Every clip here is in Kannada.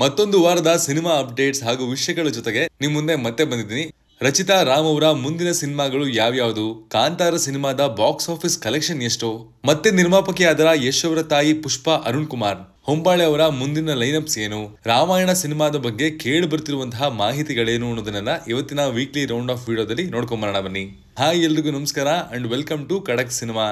ಮತ್ತೊಂದು ವಾರದ ಸಿನಿಮಾ ಅಪ್ಡೇಟ್ಸ್ ಹಾಗೂ ವಿಷಯಗಳ ಜೊತೆಗೆ ನಿಮ್ ಮುಂದೆ ಮತ್ತೆ ಬಂದಿದ್ದೀನಿ. ರಚಿತಾ ರಾಮ್ ಅವರ ಮುಂದಿನ ಸಿನಿಮಾಗಳು ಯಾವ್ಯಾವುದು, ಕಾಂತಾರ ಸಿನಿಮಾದ ಬಾಕ್ಸ್ ಆಫೀಸ್ ಕಲೆಕ್ಷನ್ ಎಷ್ಟು, ಮತ್ತೆ ನಿರ್ಮಾಪಕಿಯಾದ ಯಶ್ ಅವರ ತಾಯಿ ಪುಷ್ಪಾ ಅರುಣ್ ಕುಮಾರ್, ಹೊಂಬಾಳೆ ಅವರ ಮುಂದಿನ ಲೈನಪ್ಸ್ ಏನು, ರಾಮಾಯಣ ಸಿನಿಮಾದ ಬಗ್ಗೆ ಕೇಳಿ ಬರ್ತಿರುವಂತಹ ಮಾಹಿತಿಗಳೇನು ಅನ್ನೋದನ್ನೆಲ್ಲ ಇವತ್ತಿನ ವೀಕ್ಲಿ ರೌಂಡ್ ಆಫ್ ವಿಡಿಯೋದಲ್ಲಿ ನೋಡ್ಕೊಂಬರೋಣ ಬನ್ನಿ. ಹಾಯ್, ಎಲ್ರಿಗೂ ನಮಸ್ಕಾರ ಅಂಡ್ ವೆಲ್ಕಮ್ ಟು ಖಡಕ್ cinema.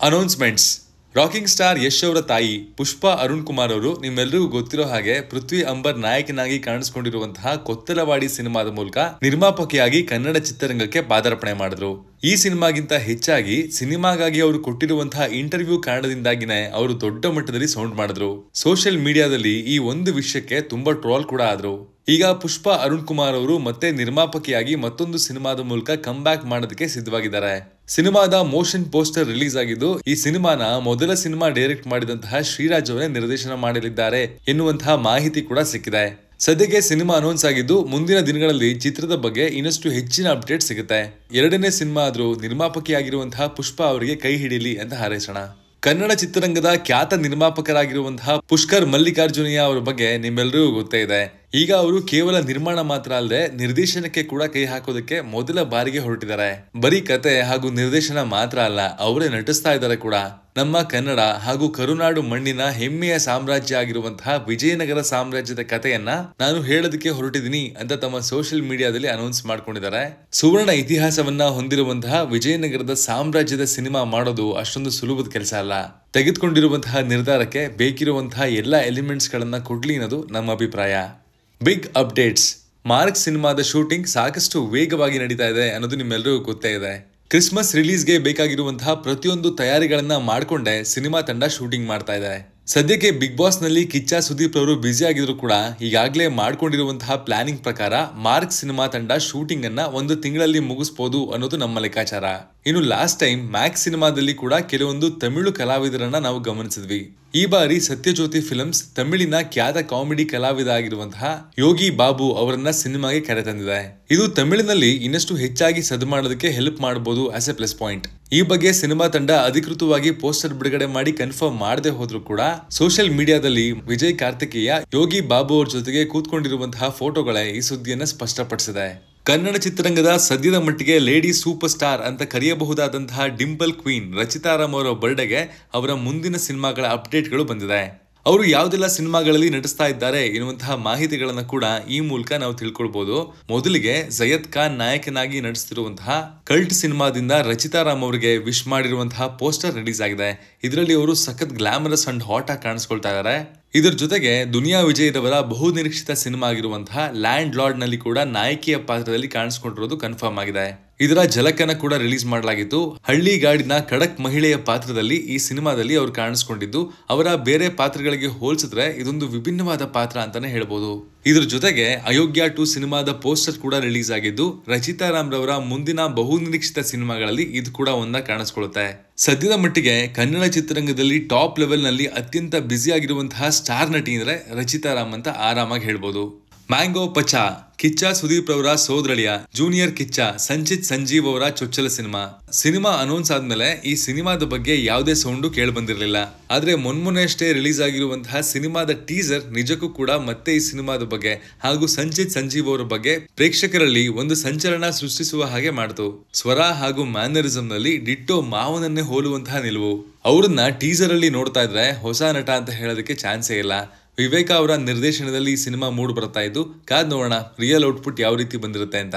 Announcements. Rocking star Yash ಅವರ ತಾಯಿ ಪುಷ್ಪಾ ಅರುಣ್ ಕುಮಾರ್ ಅವರು ನಿಮ್ಮೆಲ್ಲರಿಗೂ ಗೊತ್ತಿರೋ ಹಾಗೆ ಪೃಥ್ವಿ ಅಂಬರ್ ನಾಯಕನಾಗಿ ಕಾಣಿಸಿಕೊಂಡಿರುವಂತಹ ಕೊತ್ತಲವಾಡಿ ಸಿನಿಮಾದ ಮೂಲಕ ನಿರ್ಮಾಪಕಿಯಾಗಿ ಕನ್ನಡ ಚಿತ್ರರಂಗಕ್ಕೆ ಪಾದಾರ್ಪಣೆ ಮಾಡಿದ್ರು. ಈ ಸಿನಿಮಾಗಿಂತ ಹೆಚ್ಚಾಗಿ ಸಿನಿಮಾಗಾಗಿ ಅವರು ಕೊಟ್ಟಿರುವಂತಹ ಇಂಟರ್ವ್ಯೂ ಕಾರಣದಿಂದಾಗಿನೇ ಅವರು ದೊಡ್ಡ ಮಟ್ಟದಲ್ಲಿ ಸೌಂಡ್ ಮಾಡಿದ್ರು. ಸೋಷಿಯಲ್ ಮೀಡಿಯಾದಲ್ಲಿ ಈ ಒಂದು ವಿಷಯಕ್ಕೆ ತುಂಬಾ ಟ್ರೋಲ್ ಕೂಡ ಆದ್ರು. ಈಗ ಪುಷ್ಪಾ ಅರುಣ್ ಕುಮಾರ್ ಅವರು ಮತ್ತೆ ನಿರ್ಮಾಪಕಿಯಾಗಿ ಮತ್ತೊಂದು ಸಿನಿಮಾದ ಮೂಲಕ ಕಮ್ ಬ್ಯಾಕ್ ಮಾಡೋದಕ್ಕೆ ಸಿದ್ಧವಾಗಿದ್ದಾರೆ. ಸಿನಿಮಾದ ಮೋಷನ್ ಪೋಸ್ಟರ್ ರಿಲೀಸ್ ಆಗಿದ್ದು, ಈ ಸಿನಿಮಾನ ಮೊದಲ ಸಿನಿಮಾ ಡೈರೆಕ್ಟ್ ಮಾಡಿದಂತಹ ಶ್ರೀರಾಜ್ ಅವರೇ ನಿರ್ದೇಶನ ಮಾಡಲಿದ್ದಾರೆ ಎನ್ನುವಂತಹ ಮಾಹಿತಿ ಕೂಡ ಸಿಕ್ಕಿದೆ. ಸದ್ಯಕ್ಕೆ ಸಿನಿಮಾ ಅನೌನ್ಸ್ ಆಗಿದ್ದು, ಮುಂದಿನ ದಿನಗಳಲ್ಲಿ ಚಿತ್ರದ ಬಗ್ಗೆ ಇನ್ನಷ್ಟು ಹೆಚ್ಚಿನ ಅಪ್ಡೇಟ್ ಸಿಗುತ್ತೆ. ಎರಡನೇ ಸಿನಿಮಾ ಆದ್ರೂ ನಿರ್ಮಾಪಕಿಯಾಗಿರುವಂತಹ ಪುಷ್ಪಾ ಅವರಿಗೆ ಕೈ ಹಿಡಿಯಲಿ ಅಂತ ಹಾರೈಸೋಣ. ಕನ್ನಡ ಚಿತ್ರರಂಗದ ಖ್ಯಾತ ನಿರ್ಮಾಪಕರಾಗಿರುವಂತಹ ಪುಷ್ಕರ್ ಮಲ್ಲಿಕಾರ್ಜುನಯ್ಯ ಅವರ ಬಗ್ಗೆ ನಿಮ್ಮೆಲ್ಲರಿಗೂ ಗೊತ್ತೇ ಇದೆ. ಈಗ ಅವರು ಕೇವಲ ನಿರ್ಮಾಣ ಮಾತ್ರ ಅಲ್ಲದೆ ನಿರ್ದೇಶನಕ್ಕೆ ಕೂಡ ಕೈ ಹಾಕೋದಕ್ಕೆ ಮೊದಲ ಬಾರಿಗೆ ಹೊರಟಿದ್ದಾರೆ. ಬರೀ ಕತೆ ಹಾಗೂ ನಿರ್ದೇಶನ ಮಾತ್ರ ಅಲ್ಲ, ಅವರೇ ನಟಿಸ್ತಾ ಇದ್ದಾರೆ ಕೂಡ. ನಮ್ಮ ಕನ್ನಡ ಹಾಗೂ ಕರುನಾಡು ಮಣ್ಣಿನ ಹೆಮ್ಮೆಯ ಸಾಮ್ರಾಜ್ಯ ಆಗಿರುವಂತಹ ವಿಜಯನಗರ ಸಾಮ್ರಾಜ್ಯದ ಕಥೆಯನ್ನ ನಾನು ಹೇಳೋದಕ್ಕೆ ಹೊರಟಿದ್ದೀನಿ ಅಂತ ತಮ್ಮ ಸೋಷಿಯಲ್ ಮೀಡಿಯಾದಲ್ಲಿ ಅನೌನ್ಸ್ ಮಾಡ್ಕೊಂಡಿದ್ದಾರೆ. ಸುವರ್ಣ ಇತಿಹಾಸವನ್ನ ಹೊಂದಿರುವಂತಹ ವಿಜಯನಗರದ ಸಾಮ್ರಾಜ್ಯದ ಸಿನಿಮಾ ಮಾಡೋದು ಅಷ್ಟೊಂದು ಸುಲಭದ ಕೆಲಸ ಅಲ್ಲ. ತೆಗೆದುಕೊಂಡಿರುವಂತಹ ನಿರ್ಧಾರಕ್ಕೆ ಬೇಕಿರುವಂತಹ ಎಲ್ಲಾ ಎಲಿಮೆಂಟ್ಸ್ ಗಳನ್ನ ಕೊಡ್ಲಿ ಅನ್ನೋದು ನಮ್ಮ ಅಭಿಪ್ರಾಯ. Big updates. ಮಾರ್ಕ್ ಸಿನಿಮಾದ ಶೂಟಿಂಗ್ ಸಾಕಷ್ಟು ವೇಗವಾಗಿ ನಡೀತಾ ಇದೆ ಅನ್ನೋದು ನಿಮ್ಮೆಲ್ಲರಿಗೂ ಗೊತ್ತೇ ಇದೆ. ಕ್ರಿಸ್ಮಸ್ ರಿಲೀಸ್ಗೆ ಬೇಕಾಗಿರುವಂತಹ ಪ್ರತಿಯೊಂದು ತಯಾರಿಗಳನ್ನ ಮಾಡ್ಕೊಂಡೆ ಸಿನಿಮಾ ತಂಡ ಶೂಟಿಂಗ್ ಮಾಡ್ತಾ ಇದೆ. ಸದ್ಯಕ್ಕೆ ಬಿಗ್ ಬಾಸ್ ನಲ್ಲಿ ಕಿಚ್ಚ ಸುದೀಪ್ ಅವರು ಬ್ಯುಸಿ ಆಗಿದ್ರು ಕೂಡ ಈಗಾಗಲೇ ಮಾಡ್ಕೊಂಡಿರುವಂತಹ ಪ್ಲಾನಿಂಗ್ ಪ್ರಕಾರ ಮಾರ್ಕ್ ಸಿನಿಮಾ ತಂಡ ಶೂಟಿಂಗ್ ಅನ್ನ 1 ತಿಂಗಳಲ್ಲಿ ಮುಗಿಸಬಹುದು ಅನ್ನೋದು ನಮ್ಮ ಲೆಕ್ಕಾಚಾರ. ಇನ್ನು ಲಾಸ್ಟ್ ಟೈಮ್ ಮ್ಯಾಕ್ಸ್ ಸಿನಿಮಾದಲ್ಲಿ ಕೂಡ ಕೆಲವೊಂದು ತಮಿಳು ಕಲಾವಿದರನ್ನ ನಾವು ಗಮನಿಸಿದ್ವಿ. ಈ ಬಾರಿ ಸತ್ಯಜ್ಯೋತಿ ಫಿಲ್ಮ್ಸ್ ತಮಿಳಿನ ಖ್ಯಾತ ಕಾಮಿಡಿ ಕಲಾವಿದ ಆಗಿರುವಂತಹ ಯೋಗಿ ಬಾಬು ಅವರನ್ನ ಸಿನಿಮಾಗೆ ಕರೆತಂದಿದೆ. ಇದು ತಮಿಳಿನಲ್ಲಿ ಇನ್ನಷ್ಟು ಹೆಚ್ಚಾಗಿ ಸದ್ದು ಮಾಡೋದಕ್ಕೆ ಹೆಲ್ಪ್ ಮಾಡಬಹುದು ಆಸ್ ಎ ಪ್ಲಸ್ ಪಾಯಿಂಟ್. ಈ ಬಗ್ಗೆ ಸಿನಿಮಾ ತಂಡ ಅಧಿಕೃತವಾಗಿ ಪೋಸ್ಟರ್ ಬಿಡುಗಡೆ ಮಾಡಿ ಕನ್ಫರ್ಮ್ ಮಾಡದೆ ಹೋದ್ರು ಕೂಡ ಸೋಷಿಯಲ್ ಮೀಡಿಯಾದಲ್ಲಿ ವಿಜಯ್ ಕಾರ್ತಿಕೇಯ ಯೋಗಿ ಬಾಬು ಅವ್ರ ಜೊತೆಗೆ ಕೂತ್ಕೊಂಡಿರುವಂತಹ ಫೋಟೋಗಳೇ ಈ ಸುದ್ದಿಯನ್ನ ಸ್ಪಷ್ಟಪಡಿಸಿದೆ. ಕನ್ನಡ ಚಿತ್ರರಂಗದ ಸದ್ಯದ ಮಟ್ಟಿಗೆ ಲೇಡಿ ಸೂಪರ್ ಸ್ಟಾರ್ ಅಂತ ಕರೆಯಬಹುದಾದಂತಹ ಡಿಂಪಲ್ ಕ್ವೀನ್ ರಚಿತಾ ರಾಮ್ ಅವರ ಬರ್ಡೇಗೆ ಅವರ ಮುಂದಿನ ಸಿನಿಮಾಗಳ ಅಪ್ಡೇಟ್ಗಳು ಬಂದಿದೆ. ಅವರು ಯಾವುದೆಲ್ಲ ಸಿನಿಮಾಗಳಲ್ಲಿ ನಟಿಸ್ತಾ ಇದ್ದಾರೆ ಎನ್ನುವಂತಹ ಮಾಹಿತಿಗಳನ್ನ ಕೂಡ ಈ ಮೂಲಕ ನಾವು ತಿಳ್ಕೊಳ್ಬಹುದು. ಮೊದಲಿಗೆ ಜಯದ್ ಖಾನ್ ನಾಯಕನಾಗಿ ನಟಿಸ್ತಿರುವಂತಹ ಕಲ್ಟ್ ಸಿನಿಮಾದಿಂದ ರಚಿತಾ ರಾಮ್ ಅವರಿಗೆ ವಿಶ್ ಮಾಡಿರುವಂತಹ ಪೋಸ್ಟರ್ ರಿಲೀಸ್ ಆಗಿದೆ. ಇದರಲ್ಲಿ ಅವರು ಸಖತ್ ಗ್ಲಾಮರಸ್ ಅಂಡ್ ಹಾಟ್ ಆಗಿ ಕಾಣಿಸ್ಕೊಳ್ತಾ ಇದ್ದಾರೆ. ಇದರ ಜೊತೆಗೆ ದುನಿಯಾ ವಿಜಯ್ ಅವರ ಬಹುನಿರೀಕ್ಷಿತ ಸಿನಿಮಾ ಆಗಿರುವಂತಹ ಲ್ಯಾಂಡ್ ಲಾರ್ಡ್ ನಲ್ಲಿ ಕೂಡ ನಾಯಕಿಯ ಪಾತ್ರದಲ್ಲಿ ಕಾಣಿಸ್ಕೊಂಡಿರೋದು ಕನ್ಫರ್ಮ್ ಆಗಿದೆ. ಇದರ ಝಲಕನ್ನ ಕೂಡ ರಿಲೀಸ್ ಮಾಡಲಾಗಿತ್ತು. ಹಳ್ಳಿಗಾಡಿನ ಖಡಕ್ ಮಹಿಳೆಯ ಪಾತ್ರದಲ್ಲಿ ಈ ಸಿನಿಮಾದಲ್ಲಿ ಅವರು ಕಾಣಿಸ್ಕೊಂಡಿದ್ದು, ಅವರ ಬೇರೆ ಪಾತ್ರಗಳಿಗೆ ಹೋಲಿಸಿದ್ರೆ ಇದೊಂದು ವಿಭಿನ್ನವಾದ ಪಾತ್ರ ಅಂತಾನೆ ಹೇಳ್ಬೋದು. ಇದ್ರ ಜೊತೆಗೆ ಅಯೋಗ್ಯ 2 ಸಿನಿಮಾದ ಪೋಸ್ಟರ್ ಕೂಡ ರಿಲೀಸ್ ಆಗಿದ್ದು, ರಚಿತಾ ರಾಮ್ ರವರ ಮುಂದಿನ ಬಹುನಿರೀಕ್ಷಿತ ಸಿನಿಮಾಗಳಲ್ಲಿ ಇದು ಕೂಡ ಒಂದಾಗಿ ಕಾಣಿಸ್ಕೊಳ್ಳುತ್ತೆ. ಸದ್ಯದ ಮಟ್ಟಿಗೆ ಕನ್ನಡ ಚಿತ್ರರಂಗದಲ್ಲಿ ಟಾಪ್ ಲೆವೆಲ್ ನಲ್ಲಿ ಅತ್ಯಂತ ಬ್ಯುಸಿ ಆಗಿರುವಂತಹ ಸ್ಟಾರ್ ನಟಿ ಅಂದ್ರೆ ರಚಿತಾ ರಾಮ್ ಅಂತ ಆರಾಮಾಗಿ ಹೇಳ್ಬೋದು. ಮ್ಯಾಂಗೋ ಪಚಾ, ಕಿಚ್ಚ ಸುದೀಪ್ ಅವರ ಸೋದರಳಿಯ ಜೂನಿಯರ್ ಕಿಚ್ಚ ಸಂಚಿತ್ ಸಂಜೀವ್ ಅವರ ಚೊಚ್ಚಲ ಸಿನಿಮಾ ಅನೌನ್ಸ್ ಆದ್ಮೇಲೆ ಈ ಸಿನಿಮಾದ ಬಗ್ಗೆ ಯಾವುದೇ ಸೌಂಡು ಕೇಳಿ ಬಂದಿರಲಿಲ್ಲ. ಆದ್ರೆ ಮೊನ್ನೆ ರಿಲೀಸ್ ಆಗಿರುವಂತಹ ಸಿನಿಮಾದ ಟೀಸರ್ ನಿಜಕ್ಕೂ ಕೂಡ ಮತ್ತೆ ಈ ಸಿನಿಮಾದ ಬಗ್ಗೆ ಹಾಗೂ ಸಂಚಿತ್ ಸಂಜೀವ್ ಅವರ ಬಗ್ಗೆ ಪ್ರೇಕ್ಷಕರಲ್ಲಿ ಒಂದು ಸಂಚಲನ ಸೃಷ್ಟಿಸುವ ಹಾಗೆ ಮಾಡಿತು. ಸ್ವರ ಹಾಗೂ ಮ್ಯಾನರಿಸಂ ನಲ್ಲಿ ಡಿಟ್ಟೋ ಮಾವನನ್ನೇ ಹೋಲುವಂತಹ ನಿಲುವು. ಅವರನ್ನ ಟೀಸರ್ ಅಲ್ಲಿ ನೋಡ್ತಾ ಇದ್ರೆ ಹೊಸ ನಟ ಅಂತ ಹೇಳೋದಕ್ಕೆ ಚಾನ್ಸೇ ಇಲ್ಲ. ವಿವೇಕ ಅವರ ನಿರ್ದೇಶನದಲ್ಲಿ ಈ ಸಿನಿಮಾ ಮೂಡ್ ಬರ್ತಾ ಇದ್ದು, ಕಾದ್ ನೋಡೋಣ ರಿಯಲ್ ಔಟ್ಪುಟ್ ಯಾವ ರೀತಿ ಬಂದಿರುತ್ತೆ ಅಂತ.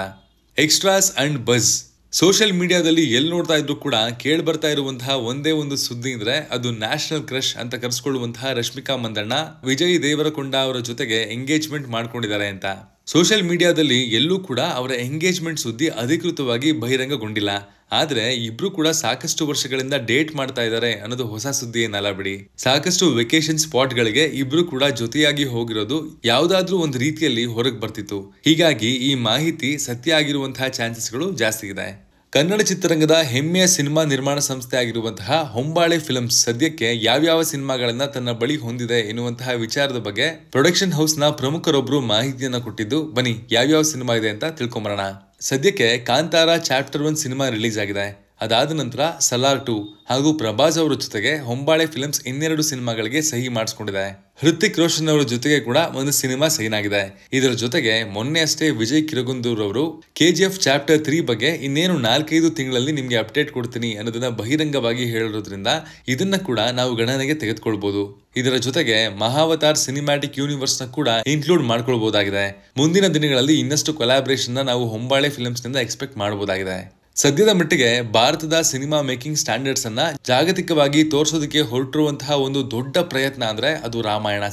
Extras and buzz. ಸೋಷಿಯಲ್ ಮೀಡಿಯಾದಲ್ಲಿ ಎಲ್ಲಿ ನೋಡ್ತಾ ಇದ್ರು ಕೂಡ ಕೇಳಿ ಬರ್ತಾ ಇರುವಂತಹ ಒಂದೇ ಒಂದು ಸುದ್ದಿ ಅಂದ್ರೆ ಅದು ನ್ಯಾಷನಲ್ ಕ್ರಶ್ ಅಂತ ಕರೆಸ್ಕೊಳ್ಳುವಂತಹ ರಶ್ಮಿಕಾ ಮಂದಣ್ಣ ವಿಜಯ್ ದೇವರಕೊಂಡ ಅವರ ಜೊತೆಗೆ ಎಂಗೇಜ್ಮೆಂಟ್ ಮಾಡ್ಕೊಂಡಿದ್ದಾರೆ ಅಂತ. ಸೋಷಿಯಲ್ ಮೀಡಿಯಾದಲ್ಲಿ ಎಲ್ಲೂ ಕೂಡ ಅವರ ಎಂಗೇಜ್ಮೆಂಟ್ ಸುದ್ದಿ ಅಧಿಕೃತವಾಗಿ ಬಹಿರಂಗಗೊಂಡಿಲ್ಲ. ಆದ್ರೆ ಇಬ್ರು ಕೂಡ ಸಾಕಷ್ಟು ವರ್ಷಗಳಿಂದ ಡೇಟ್ ಮಾಡ್ತಾ ಇದ್ದಾರೆ ಅನ್ನೋದು ಹೊಸ ಸುದ್ದಿ ಏನಲ್ಲ ಬಿಡಿ. ಸಾಕಷ್ಟು ವೆಕೇಶನ್ ಸ್ಪಾಟ್ ಗಳಿಗೆ ಇಬ್ರು ಕೂಡ ಜೊತೆಯಾಗಿ ಹೋಗಿರೋದು ಯಾವ್ದಾದ್ರೂ ಒಂದು ರೀತಿಯಲ್ಲಿ ಹೊರಗೆ ಬರ್ತಿತ್ತು. ಹೀಗಾಗಿ ಈ ಮಾಹಿತಿ ಸತ್ಯ ಆಗಿರುವಂತಹ ಚಾನ್ಸಸ್ಗಳು ಜಾಸ್ತಿ ಇದೆ. ಕನ್ನಡ ಚಿತ್ರರಂಗದ ಹೆಮ್ಮೆಯ ಸಿನಿಮಾ ನಿರ್ಮಾಣ ಸಂಸ್ಥೆ ಆಗಿರುವಂತಹ ಹೊಂಬಾಳೆ ಫಿಲ್ಮ್ಸ್ ಸದ್ಯಕ್ಕೆ ಯಾವ್ಯಾವ ಸಿನಿಮಾಗಳನ್ನ ತನ್ನ ಬಳಿ ಹೊಂದಿದೆ ಎನ್ನುವಂತಹ ವಿಚಾರದ ಬಗ್ಗೆ ಪ್ರೊಡಕ್ಷನ್ ಹೌಸ್ ನ ಪ್ರಮುಖರೊಬ್ರು ಮಾಹಿತಿಯನ್ನ ಕೊಟ್ಟಿದ್ದು, ಬನ್ನಿ ಯಾವ್ಯಾವ ಸಿನಿಮಾ ಇದೆ ಅಂತ ತಿಳ್ಕೊಂಬರೋಣ. ಸದ್ಯಕ್ಕೆ ಕಾಂತಾರ ಚಾಪ್ಟರ್ 1 ಸಿನಿಮಾ ರಿಲೀಸ್ ಆಗಿದೆ. ಅದಾದ ನಂತರ ಸಲಾರ್ 2 ಹಾಗೂ ಪ್ರಭಾಸ್ ಅವರ ಜೊತೆಗೆ ಹೊಂಬಾಳೆ ಫಿಲ್ಮ್ಸ್ ಇನ್ನೆರಡು ಸಿನಿಮಾಗಳಿಗೆ ಸಹಿ ಮಾಡಿಸ್ಕೊಂಡಿದೆ. ಹೃತಿಕ್ ರೋಷನ್ ಅವರ ಜೊತೆಗೆ ಕೂಡ ಒಂದು ಸಿನಿಮಾ ಸೈನ್ ಆಗಿದೆ. ಇದರ ಜೊತೆಗೆ ಮೊನ್ನೆ ಅಷ್ಟೇ ವಿಜಯ್ ಕಿರಗುಂದೂರ್ ಅವರು KGF ಚಾಪ್ಟರ್ 3 ಬಗ್ಗೆ ಇನ್ನೇನು 4-5 ತಿಂಗಳಲ್ಲಿ ನಿಮ್ಗೆ ಅಪ್ಡೇಟ್ ಕೊಡ್ತೀನಿ ಅನ್ನೋದನ್ನ ಬಹಿರಂಗವಾಗಿ ಹೇಳಿರೋದ್ರಿಂದ ಇದನ್ನ ಕೂಡ ನಾವು ಗಣನೆಗೆ ತೆಗೆದುಕೊಳ್ಬಹುದು. ಇದರ ಜೊತೆಗೆ ಮಹಾವತಾರ್ ಸಿನಿಮ್ಯಾಟಿಕ್ ಯೂನಿವರ್ಸ್ ನ ಕೂಡ ಇನ್ಕ್ಲೂಡ್ ಮಾಡ್ಕೊಳ್ಬಹುದಾಗಿದೆ. ಮುಂದಿನ ದಿನಗಳಲ್ಲಿ ಇನ್ನಷ್ಟು ಕೊಲಾಬರೇಷನ್ ನಾವು ಹೊಂಬಾಳೆ ಫಿಲ್ಮ್ಸ್ ನಿಂದ ಎಕ್ಸ್ಪೆಕ್ಟ್ ಮಾಡಬಹುದಾಗಿದೆ. ಸದ್ಯದ ಮಟ್ಟಿಗೆ ಭಾರತದ ಸಿನಿಮಾ ಮೇಕಿಂಗ್ ಸ್ಟ್ಯಾಂಡರ್ಡ್ಸ್ ಅನ್ನ ಜಾಗತಿಕವಾಗಿ ತೋರಿಸೋದಕ್ಕೆ ಹೊರಟಿರುವಂತಹ ಒಂದು ದೊಡ್ಡ ಪ್ರಯತ್ನ ಅಂದ್ರೆ ಅದು ರಾಮಾಯಣ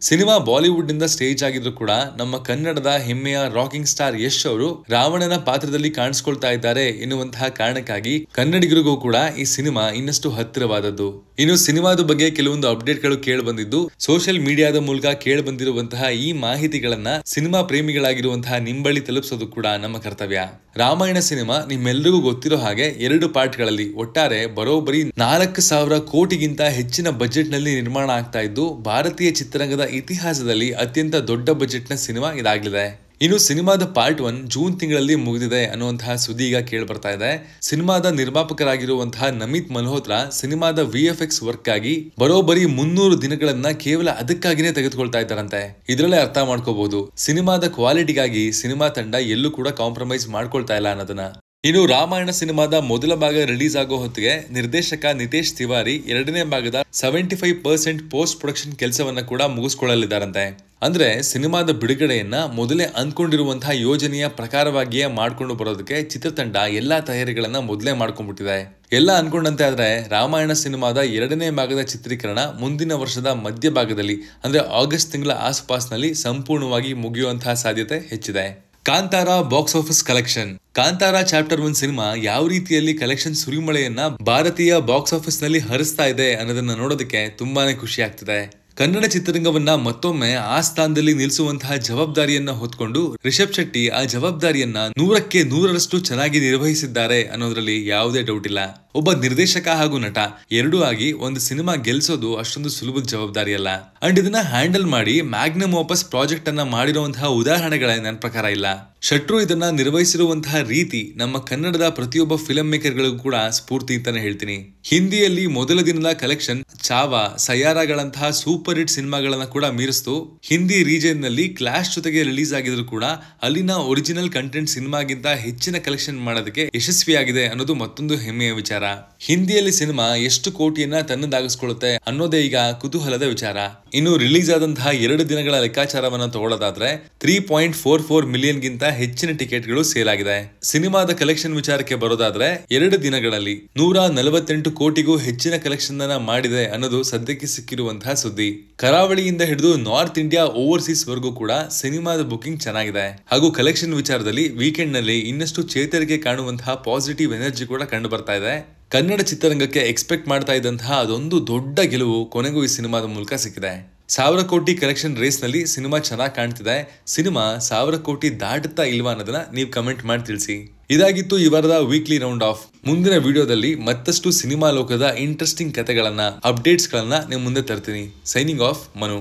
ಸಿನಿಮಾ ಬಾಲಿವುಡ್ ನಿಂದ ಸ್ಟೇಜ್ ಆಗಿದ್ರು ಕೂಡ ನಮ್ಮ ಕನ್ನಡದ ಹೆಮ್ಮೆಯ ರಾಕಿಂಗ್ ಸ್ಟಾರ್ ಯಶ್ ಅವರು ರಾವಣನ ಪಾತ್ರದಲ್ಲಿ ಕಾಣಿಸ್ಕೊಳ್ತಾ ಇದ್ದಾರೆ ಎನ್ನುವಂತಹ ಕಾರಣಕ್ಕಾಗಿ ಕನ್ನಡಿಗರಿಗೂ ಕೂಡ ಈ ಸಿನಿಮಾ ಇನ್ನಷ್ಟು ಹತ್ತಿರವಾದದ್ದು. ಇನ್ನು ಸಿನಿಮಾದ ಬಗ್ಗೆ ಕೆಲವೊಂದು ಅಪ್ಡೇಟ್ ಗಳು ಕೇಳಿ ಬಂದಿದ್ದು, ಸೋಷಿಯಲ್ ಮೀಡಿಯಾದ ಮೂಲಕ ಕೇಳಿ ಬಂದಿರುವಂತಹ ಈ ಮಾಹಿತಿಗಳನ್ನ ಸಿನಿಮಾ ಪ್ರೇಮಿಗಳಾಗಿರುವಂತಹ ನಿಂಬಳಿ ತಲುಪಿಸೋದು ಕೂಡ ನಮ್ಮ ಕರ್ತವ್ಯ. ರಾಮಾಯಣ ಸಿನಿಮಾ ನಿಮ್ಮೆಲ್ಲರಿಗೂ ಗೊತ್ತಿರೋ ಹಾಗೆ 2 ಪಾರ್ಟ್ಗಳಲ್ಲಿ ಒಟ್ಟಾರೆ ಬರೋಬ್ಬರಿ 4,000 ಕೋಟಿಗಿಂತ ಹೆಚ್ಚಿನ ಬಜೆಟ್ ನಲ್ಲಿ ನಿರ್ಮಾಣ ಆಗ್ತಾ ಇದ್ದು, ಭಾರತೀಯ ಚಿತ್ರರಂಗದ ಇತಿಹಾಸದಲ್ಲಿ ಅತ್ಯಂತ ದೊಡ್ಡ ಬಜೆಟ್ ನ ಸಿನಿಮಾ ಇದಾಗಲಿದೆ. ಇನ್ನು ಸಿನಿಮಾದ ಪಾರ್ಟ್ 1 ಜೂನ್ ತಿಂಗಳಲ್ಲಿ ಮುಗಿದಿದೆ ಅನ್ನುವಂತಹ ಸುದ್ದಿ ಈಗ ಕೇಳಿ ಬರ್ತಾ ಇದೆ. ಸಿನಿಮಾದ ನಿರ್ಮಾಪಕರಾಗಿರುವಂತಹ ನಮಿತ್ ಮಲ್ಹೋತ್ರಾ ಸಿನಿಮಾದ VFX ವರ್ಕ್ ಆಗಿ ಬರೋಬ್ಬರಿ 300 ದಿನಗಳನ್ನ ಕೇವಲ ಅದಕ್ಕಾಗಿನೇ ತೆಗೆದುಕೊಳ್ತಾ ಇದ್ದಾರಂತೆ. ಇದರಲ್ಲೇ ಅರ್ಥ ಮಾಡ್ಕೋಬಹುದು ಸಿನಿಮಾದ ಕ್ವಾಲಿಟಿಗಾಗಿ ಸಿನಿಮಾ ತಂಡ ಎಲ್ಲೂ ಕೂಡ ಕಾಂಪ್ರಮೈಸ್ ಮಾಡ್ಕೊಳ್ತಾ ಇಲ್ಲ ಅನ್ನೋದನ್ನ. ಇನ್ನು ರಾಮಾಯಣ ಸಿನಿಮಾದ ಮೊದಲ ಭಾಗ ರಿಲೀಸ್ ಆಗೋ ಹೊತ್ತಿಗೆ ನಿರ್ದೇಶಕ ನಿತೇಶ್ ತಿವಾರಿ 2ನೇ ಭಾಗದ 75% ಪೋಸ್ಟ್ ಪ್ರೊಡಕ್ಷನ್ ಕೆಲಸವನ್ನ ಕೂಡ ಮುಗಿಸ್ಕೊಳ್ಳಲಿದ್ದಾರಂತೆ. ಅಂದ್ರೆ ಸಿನಿಮಾದ ಬಿಡುಗಡೆಯನ್ನ ಮೊದಲೇ ಅಂದ್ಕೊಂಡಿರುವಂತಹ ಯೋಜನೆಯ ಪ್ರಕಾರವಾಗಿಯೇ ಮಾಡ್ಕೊಂಡು ಬರೋದಕ್ಕೆ ಚಿತ್ರತಂಡ ಎಲ್ಲಾ ತಯಾರಿಗಳನ್ನ ಮೊದಲೇ ಮಾಡ್ಕೊಂಡ್ಬಿಟ್ಟಿದೆ. ಎಲ್ಲ ಅನ್ಕೊಂಡಂತೆ ಆದ್ರೆ ರಾಮಾಯಣ ಸಿನಿಮಾದ 2ನೇ ಭಾಗದ ಚಿತ್ರೀಕರಣ ಮುಂದಿನ ವರ್ಷದ ಮಧ್ಯಭಾಗದಲ್ಲಿ ಅಂದ್ರೆ ಆಗಸ್ಟ್ ತಿಂಗಳ ಆಸುಪಾಸಿನಲ್ಲಿ ಸಂಪೂರ್ಣವಾಗಿ ಮುಗಿಯುವಂತಹ ಸಾಧ್ಯತೆ ಹೆಚ್ಚಿದೆ. Kantara box office collection. Kantara chapter 1 cinema ಯಾವ ರೀತಿಯಲ್ಲಿ ಕಲೆಕ್ಷನ್ ಸುರಿಮಳೆಯನ್ನ ಭಾರತೀಯ ಬಾಕ್ಸ್ ಆಫೀಸ್ ನಲ್ಲಿ ಹರಿಸ್ತಾ ಇದೆ ಅನ್ನೋದನ್ನ ನೋಡೋದಕ್ಕೆ ತುಂಬಾನೇ ಖುಷಿ ಆಗ್ತಿದೆ. ಕನ್ನಡ ಚಿತ್ರರಂಗವನ್ನ ಮತ್ತೊಮ್ಮೆ ಆ ಸ್ಥಾನದಲ್ಲಿ ನಿಲ್ಲಿಸುವಂತಹ ಜವಾಬ್ದಾರಿಯನ್ನ ಹೊತ್ಕೊಂಡು ರಿಷಬ್ ಶೆಟ್ಟಿ ಆ ಜವಾಬ್ದಾರಿಯನ್ನ 100ಕ್ಕೆ 100ರಷ್ಟು ಚೆನ್ನಾಗಿ ನಿರ್ವಹಿಸಿದ್ದಾರೆ ಅನ್ನೋದ್ರಲ್ಲಿ ಯಾವುದೇ ಡೌಟ್ ಇಲ್ಲ. ಒಬ್ಬ ನಿರ್ದೇಶಕ ಹಾಗೂ ನಟ ಎರಡೂ ಆಗಿ ಒಂದು ಸಿನಿಮಾ ಗೆಲ್ಸೋದು ಅಷ್ಟೊಂದು ಸುಲಭದ ಜವಾಬ್ದಾರಿ ಅಲ್ಲ. ಅಂಡ್ ಇದನ್ನ ಹ್ಯಾಂಡಲ್ ಮಾಡಿ ಮ್ಯಾಗ್ನಮ್ ವಾಪಸ್ ಪ್ರಾಜೆಕ್ಟ್ ಅನ್ನ ಮಾಡಿರುವಂತಹ ಉದಾಹರಣೆಗಳೇ ನನ್ನ ಪ್ರಕಾರ ಇಲ್ಲ. ಶೆಟ್ರು ಇದನ್ನ ನಿರ್ವಹಿಸಿರುವಂತಹ ರೀತಿ ನಮ್ಮ ಕನ್ನಡದ ಪ್ರತಿಯೊಬ್ಬ ಫಿಲ್ಮ್ ಮೇಕರ್ಗಳಿಗೂ ಕೂಡ ಸ್ಫೂರ್ತಿ ಅಂತಾನೆ ಹೇಳ್ತೀನಿ. ಹಿಂದಿಯಲ್ಲಿ ಮೊದಲ ದಿನದ ಕಲೆಕ್ಷನ್ ಚಾವಾ, ಸಯಾರಾಗಳಂತಹ ಸೂಪರ್ ಹಿಟ್ ಸಿನಿಮಾಗಳನ್ನ ಕೂಡ ಮೀರಿಸ್ತು. ಹಿಂದಿ ರೀಜನ್ ನಲ್ಲಿ ಕ್ಲಾಶ್ ಜೊತೆಗೆ ರಿಲೀಸ್ ಆಗಿದ್ರು ಕೂಡ ಅಲ್ಲಿನ ಒರಿಜಿನಲ್ ಕಂಟೆಂಟ್ ಸಿನಿಮಾಗಿಂತ ಹೆಚ್ಚಿನ ಕಲೆಕ್ಷನ್ ಮಾಡೋದಕ್ಕೆ ಯಶಸ್ವಿಯಾಗಿದೆ ಅನ್ನೋದು ಮತ್ತೊಂದು ಹೆಮ್ಮೆಯ ವಿಚಾರ. ಹಿಂದಿಯಲ್ಲಿ ಸಿನಿಮಾ ಎಷ್ಟು ಕೋಟಿಯನ್ನ ತನ್ನದಾಗಿಸ್ಕೊಳ್ಳುತ್ತೆ ಅನ್ನೋದೇ ಈಗ ಕುತೂಹಲದ ವಿಚಾರ. ಇನ್ನು ರಿಲೀಸ್ ಆದಂತಹ 2 ದಿನಗಳ ಲೆಕ್ಕಾಚಾರವನ್ನ ತಗೊಳ್ಳೋದಾದ್ರೆ 3.44 ಮಿಲಿಯನ್ ಗಿಂತ ಹೆಚ್ಚಿನ ಟಿಕೆಟ್ಗಳು ಸೇಲ್ ಆಗಿದೆ. ಸಿನಿಮಾದ ಕಲೆಕ್ಷನ್ ವಿಚಾರಕ್ಕೆ ಬರೋದಾದ್ರೆ 2 ದಿನಗಳಲ್ಲಿ 148 ಕೋಟಿಗೂ ಹೆಚ್ಚಿನ ಕಲೆಕ್ಷನ್ ಅನ್ನ ಮಾಡಿದೆ ಅನ್ನೋದು ಸದ್ಯಕ್ಕೆ ಸಿಕ್ಕಿರುವಂತಹ ಸುದ್ದಿ. ಕರಾವಳಿಯಿಂದ ಹಿಡಿದು ನಾರ್ತ್ ಇಂಡಿಯಾ ಓವರ್ಸೀಸ್ ವರೆಗೂ ಕೂಡ ಸಿನಿಮಾದ ಬುಕಿಂಗ್ ಚೆನ್ನಾಗಿದೆ. ಹಾಗೂ ಕಲೆಕ್ಷನ್ ವಿಚಾರದಲ್ಲಿ ವೀಕೆಂಡ್ ನಲ್ಲಿ ಇನ್ನಷ್ಟು ಚೇತರಿಕೆ ಕಾಣುವಂತಹ ಪಾಸಿಟಿವ್ ಎನರ್ಜಿ ಕೂಡ ಕಂಡು ಬರ್ತಾ ಇದೆ. ಕನ್ನಡ ಚಿತ್ರರಂಗಕ್ಕೆ ಎಕ್ಸ್ಪೆಕ್ಟ್ ಮಾಡ್ತಾ ಇದ್ದಂತಹ ಅದೊಂದು ದೊಡ್ಡ ಗೆಲುವು ಕೊನೆಗೂ ಈ ಸಿನಿಮಾದ ಮೂಲಕ ಸಿಕ್ಕಿದೆ. 1000 ಕೋಟಿ ಕಲೆಕ್ಷನ್ ರೇಸ್ ನಲ್ಲಿ ಸಿನಿಮಾ ಚೆನ್ನಾಗಿ ಕಾಣ್ತಿದೆ. ಸಿನಿಮಾ 1000 ಕೋಟಿ ದಾಟುತ್ತಾ ಇಲ್ವಾ ಅನ್ನೋದನ್ನ ನೀವು ಕಮೆಂಟ್ ಮಾಡಿ ತಿಳಿಸಿ. ಇದಾಗಿತ್ತು ಈ ವಾರದ ವೀಕ್ಲಿ ರೌಂಡ್ ಆಫ್. ಮುಂದಿನ ವಿಡಿಯೋದಲ್ಲಿ ಮತ್ತಷ್ಟು ಸಿನಿಮಾ ಲೋಕದ ಇಂಟ್ರೆಸ್ಟಿಂಗ್ ಕಥೆಗಳನ್ನ ಅಪ್ಡೇಟ್ಸ್ ಗಳನ್ನ ನಿಮ್ಮ ಮುಂದೆ ತರ್ತೀನಿ. Signing off Manu.